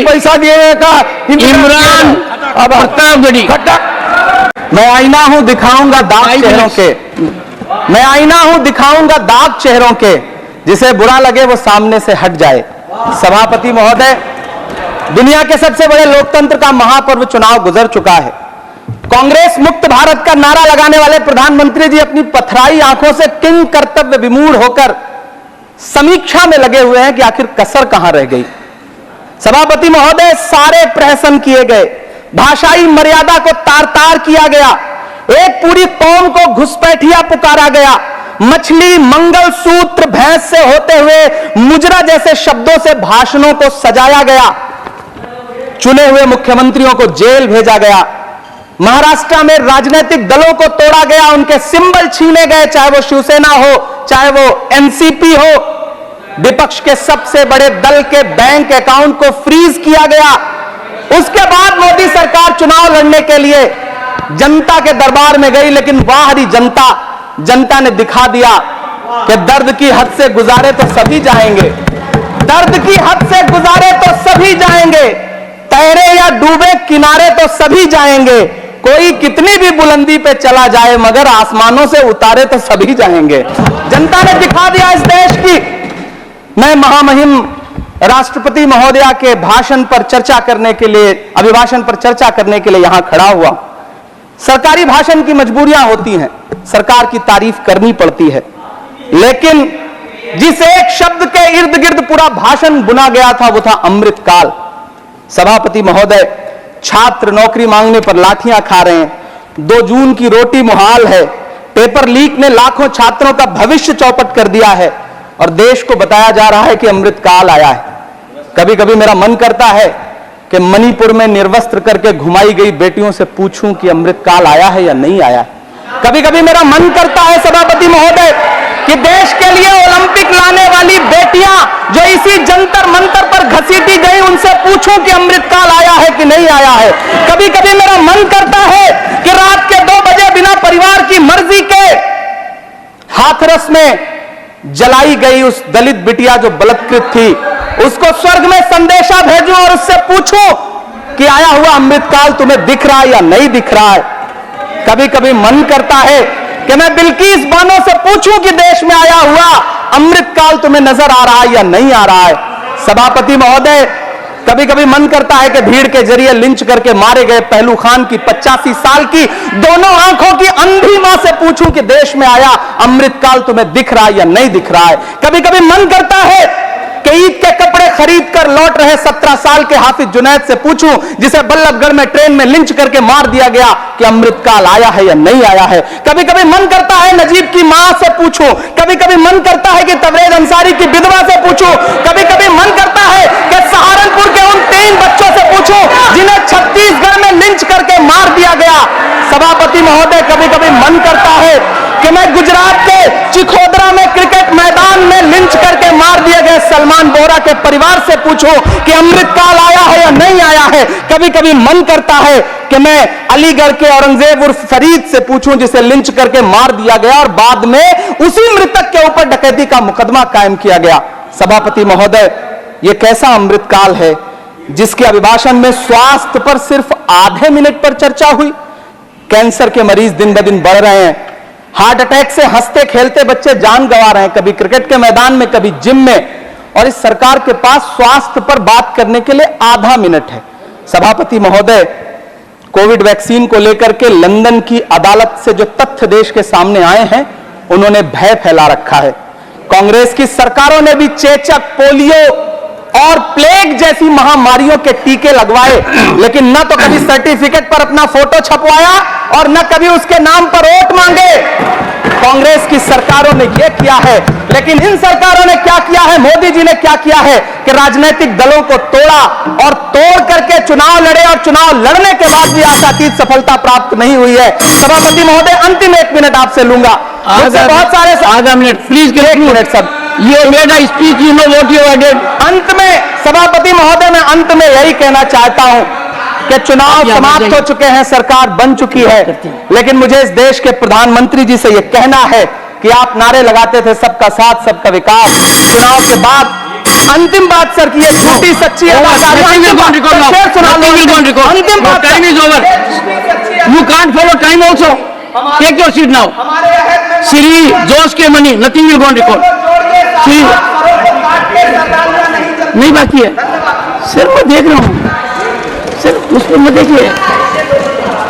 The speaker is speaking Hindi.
पैसा दिए का इमरान प्रतापगढ़ी। मैं आईना हूं दिखाऊंगा दाग चेहरों के, मैं आईना हूं दिखाऊंगा दाग चेहरों के, जिसे बुरा लगे वो सामने से हट जाए। सभापति महोदय, दुनिया के सबसे बड़े लोकतंत्र का महापर्व चुनाव गुजर चुका है। कांग्रेस मुक्त भारत का नारा लगाने वाले प्रधानमंत्री जी अपनी पथराई आंखों से किंग कर्तव्य विमूढ़ होकर समीक्षा में लगे हुए हैं कि आखिर कसर कहां रह गई। सभापति महोदय, सारे प्रहसन किए गए, भाषाई मर्यादा को तार तार किया गया, एक पूरी कौम को घुसपैठिया पुकारा गया, मछली, मंगल सूत्र, भैंस से होते हुए मुजरा जैसे शब्दों से भाषणों को सजाया गया, चुने हुए मुख्यमंत्रियों को जेल भेजा गया, महाराष्ट्र में राजनीतिक दलों को तोड़ा गया, उनके सिंबल छीने गए, चाहे वो शिवसेना हो चाहे वो एनसीपी हो, विपक्ष के सबसे बड़े दल के बैंक अकाउंट को फ्रीज किया गया। उसके बाद मोदी सरकार चुनाव लड़ने के लिए जनता के दरबार में गई, लेकिन बाहरी जनता ने दिखा दिया कि दर्द की हद से गुजारे तो सभी जाएंगे, दर्द की हद से गुजारे तो सभी जाएंगे, तैरे या डूबे किनारे तो सभी जाएंगे, कोई कितनी भी बुलंदी पे चला जाए मगर आसमानों से उतारे तो सभी जाएंगे। जनता ने दिखा दिया इस देश की। मैं महामहिम राष्ट्रपति महोदया के भाषण पर चर्चा करने के लिए, अभिभाषण पर चर्चा करने के लिए यहां खड़ा हुआ। सरकारी भाषण की मजबूरियां होती हैं, सरकार की तारीफ करनी पड़ती है, लेकिन जिस एक शब्द के इर्द गिर्द पूरा भाषण बुना गया था वो था अमृतकाल। सभापति महोदय, छात्र नौकरी मांगने पर लाठियां खा रहे हैं, 2 जून की रोटी मुहाल है, पेपर लीक ने लाखों छात्रों का भविष्य चौपट कर दिया है और देश को बताया जा रहा है कि अमृतकाल आया है। कभी कभी मेरा मन करता है कि मणिपुर में निर्वस्त्र करके घुमाई गई बेटियों से पूछूं कि अमृतकाल आया है या नहीं आया है। कभी कभी मेरा मन करता है सभापति महोदय कि देश के लिए ओलंपिक लाने वाली बेटियां जो इसी जंतर मंतर पर घसीटी गई, उनसे पूछूं कि अमृतकाल आया है कि नहीं आया है। कभी कभी मेरा मन करता है कि रात के 2 बजे बिना परिवार की मर्जी के हाथरस में जलाई गई उस दलित बिटिया जो बलात्कृत थी, उसको स्वर्ग में संदेशा भेजूं और उससे पूछूं कि आया हुआ अमृतकाल तुम्हें दिख रहा है या नहीं दिख रहा है। कभी कभी मन करता है कि मैं बिल्किस बानो से पूछूं कि देश में आया हुआ अमृतकाल तुम्हें नजर आ रहा है या नहीं आ रहा है। सभापति महोदय, कभी कभी मन करता है कि भीड़ के जरिए लिंच करके मारे गए पहलू खान की 85 साल की दोनों आंखों की अंधी मां से पूछूं कि देश में आया अमृतकाल तुम्हें दिख रहा है या नहीं दिख रहा है। कभी कभी मन करता है कि ईद के कपड़े खरीद कर लौट रहे 17 साल के हाफिज जुनैद से पूछूं, जिसे बल्लभगढ़ में ट्रेन में लिंच करके मार दिया गया, कि अमृतकाल आया है या नहीं आया है। कभी कभी मन करता है नजीब की मां से पूछूं, कभी कभी मन करता है कि तबरेज अंसारी की विधवा से पूछूं, कभी कभी मन करता है कि सहारनपुर के उन 3 बच्चों से पूछूं जिन्हें छत्तीसगढ़ में लिंच करके मार दिया गया। सभापति महोदय, कभी कभी मन करता है कि मैं गुजरात के चिखोदरा में क्रिकेट मैदान में लिंच करके मार दिए गए सलमान बोरा के परिवार से पूछूं कि अमृतकाल आया है या नहीं आया है। कभी कभी मन करता है कि मैं अलीगढ़ के औरंगजेब उर्फ फरीद से पूछूं जिसे लिंच करके मार दिया गया और बाद में उसी मृतक के ऊपर डकैती का मुकदमा कायम किया गया। सभापति महोदय, यह कैसा अमृतकाल है जिसके अभिभाषण में स्वास्थ्य पर सिर्फ आधे मिनट पर चर्चा हुई। कैंसर के मरीज दिन ब दिन बढ़ रहे हैं, हार्ट अटैक से हंसते खेलते बच्चे जान गंवा रहे हैं, कभी क्रिकेट के मैदान में कभी जिम में, और इस सरकार के पास स्वास्थ्य पर बात करने के लिए आधा मिनट है। सभापति महोदय, कोविड वैक्सीन को लेकर के लंदन की अदालत से जो तथ्य देश के सामने आए हैं, उन्होंने भय फैला रखा है। कांग्रेस की सरकारों ने भी चेचक, पोलियो और प्लेग जैसी महामारियों के टीके लगवाए, लेकिन न तो कभी सर्टिफिकेट पर अपना फोटो छपवाया और न कभी उसके नाम पर वोट मांगे। कांग्रेस की सरकारों ने यह किया है, लेकिन इन सरकारों ने क्या किया है, मोदी जी ने क्या किया है कि राजनीतिक दलों को तोड़ा और तोड़ करके चुनाव लड़े, और चुनाव लड़ने के बाद भी आशातीत सफलता प्राप्त नहीं हुई है। सभापति महोदय, अंतिम 1 मिनट आपसे लूंगा। बहुत सारे आधा मिनट प्लीज, 1 मिनट सब। You made a speech, you know what you added. अंत में सभापति महोदय, मैं अंत में यही कहना चाहता हूं कि चुनाव समाप्त हो चुके हैं, सरकार बन चुकी है, लेकिन मुझे इस देश के प्रधानमंत्री जी से यह कहना है कि आप नारे लगाते थे सबका साथ सबका विकास। चुनाव के बाद अंतिम बात सर की ये झूठी सच्ची अदाकारी। Nothing will go on record now. शेर सुना लो। Nothing will go on record. अंतिम Your बात time is over. You can't follow time also. Take your seat now. हमारे अहद में Shri Josh के money. Nothing will go on record. Shri नहीं बाकी है सर, मैं देख रहा हूँ सर, उस पर मैं देखिए